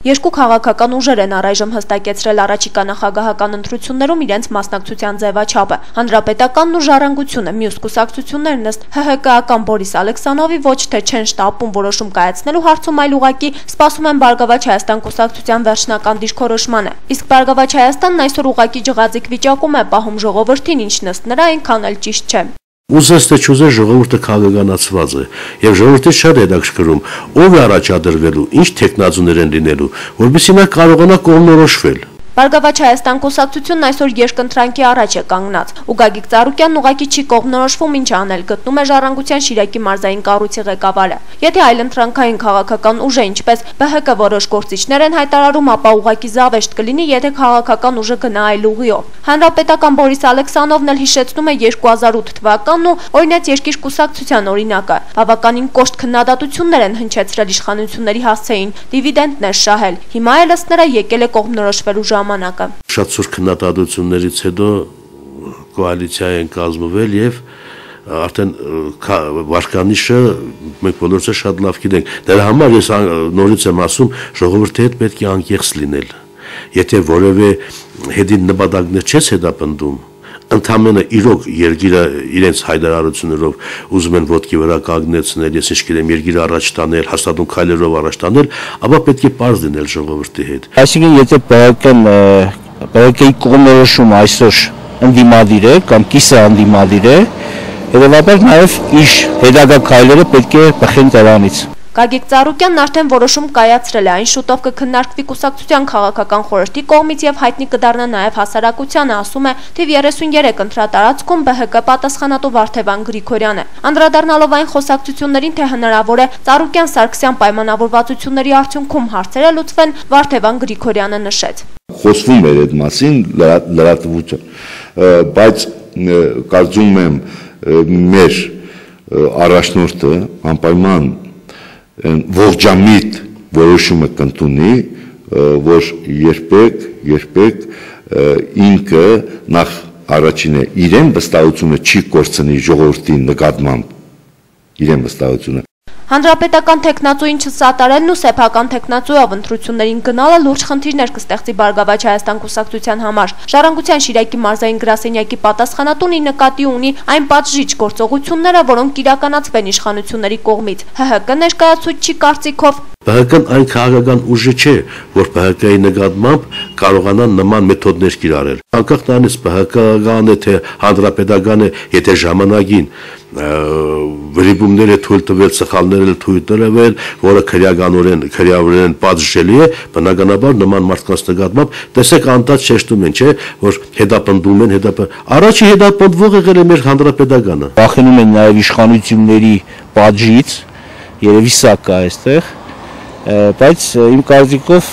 Երկու քաղաքական ուժեր են առայժմ հստակեցրել առաջիկա նախագահական ընտրություններում իրենց մասնակցության ձևաչափը։ Հանրապետականն ու Ժառանգությունը, մյուս կուսակցություններն ըստ ՀՀԿ-ական Բորիս Ալեքսանովի ոչ թե չեն շտապում որոշում կայացնելու հարցում, այլ ուղղակի սպասում են Բարգավաճ Հայաստան կուսակցության վերջնական դիրքորոշմանը։ Իսկ Բարգավաճ Հայաստանն այսօր ուղղակի ջղաձիգ վիճակում է պահում ժողովրդին, ինչն ըստ նրա այնքան էլ ճիշտ չէ։ Ուզես թե չուզես ժողովուրդը քաղաքականացված է եւ ժողովրդին շատ հետաքրքրում ով է առաջադրվելու, ինչ տեխնազուներ են լինելու, որովհետեւ նա կարողանա կողմնորոշվել։ Բարգավաճ Հայաստան կուսակցությունն այսօր երկընտրանքի առաջ է կանգնած։ Ու Գագիկ Ծառուկյանն ուղղակի չի կողմնորոշվում, ինչ անել, գտնում է Ժառանգության Շիրակի մարզային կառույցի ղեկավարը։ Եթե այլընտրանքային քաղաքական ուժը, ինչպես ԲՀԿ որոշ գործիչներ են հայտարարում, ապա ուղղակի զավեշտ կլինի, եթե քաղաքական ուժը գնա այլ ուղիով։ Հանրապետական Բորիս Ալեքսանովն էլ հիշեցնում է 2008 թվականն ու օրինաց երկիր կուսակցության օրինակը։ Բավականին կոշտ քննադատություններ են հնչեցրել իշխանությունների հասցեին, դիվիդենտներ շահել։ Հիմա էլ ըստ նրա եկել է կողմնորոշվելու ժամանակը։ Շատ սուր քննադատություններից հետո կոալիցիա են կազմվել եւ արդեն վարկանիշը մենք բոլորս շատ լավ գիտենք։ Դրա համար ես նորից եմ ասում, ժողովրդի հետ պետք է անկեղծ լինել։ Եթե որևէ հետին նպատակներ չես հետապնդում, ընդամենը իրոք երկիրը իրենց հայտարարություններով ուզում են ոտքի վրա կանգնեցնել, ես ինչ գիտեմ, երկիրը առաջ տանել, հաստատուն քայլերով առաջ տանել, ապա պետք է պարզ լինել ժողովրդի հետ։ Այսինքն, եթե ԲՀԿ-ի կողմնորոշումը այսօր ընդդիմադիր է կամ կիսը ընդդիմադիր է, հետևաբար նաև իր հետագա քայլերը պետք է բխեն դրանից։ Գագիկ Ծառուկյանն արդեն որոշում կայացրել է, այն շուտով կքննարկվի կուսակցության քաղաքական խորհրդի կողմից եւ հայտնի կդառնա նաեւ հասարակությանը, ասում է թիվ 33 ընտրատարածքում ԲՀԿ պատասխանատու Վարդևան Գրիգորյանը։ Անդրադառնալով այն խոսակցություններին, թե հնարավոր է Ծառուկյան-Սարգսյան պայմանավորվածությունների արդյունքում հարցերը լուծվեն, Վարդևան Գրիգորյանը նշեց. Խոսվում էր այդ մասին լրատվություն, բայց կարծում եմ մեր առաջնորդը անպայման ողջամիտ որոշումը կընդունի, որ երբեք ինքը նախ առաջինը իրեն վստահությունը չի կորցնի ժողովրդի նկատմամբ, իրեն վստահությունը։ Հանրապետական տեխնացուին չսատարելն ու սեփական տեխնացուով ընտրություններին գնալը լուրջ խնդիրներ կստեղծի Բարգավաճ Հայաստան կուսակցության համար։ Ժառանգության Շիրակի մարզային գրասենյակի պատասխանատուն նկատի ունի այն պատժիչ գործողությունները, որոնք իրականացվեն իշխանությունների կողմից։ ՀՀԿ ներկայացուցիչի կարծիքով ԲՀԿ-ն այն քաղաքական ուժը չէ, որ ԲՀԿ-ի նկատմամբ կարողանա նման մեթոդներ կիրառել։ Անկախ նրանից ԲՀԿ-ական է թե հանրապետական է, եթե ժամանակին վրիպումները թույլ տվել, սխալները թույլ տվել, որը քրեավորեն պատժելի է, բնականաբար նման մարդկանց նկատմամբ տեսեք անտած շեշտում են, չէ, որ հետապնդում են, առաջի հետապնդվող եղել է մեր հանրապետականը։ Վախենում են նաև իշխանությունների պատժից, երևի սա կա այստեղ, բայց իմ կարծիքով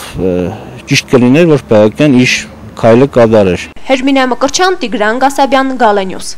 ճիշտ կլիներ, որ ԲՀԿ-ն իր քայլը կատարեր։ Հերմինե Մկրտչյան, Տիգրան Գասաբյան, Գալենյուս։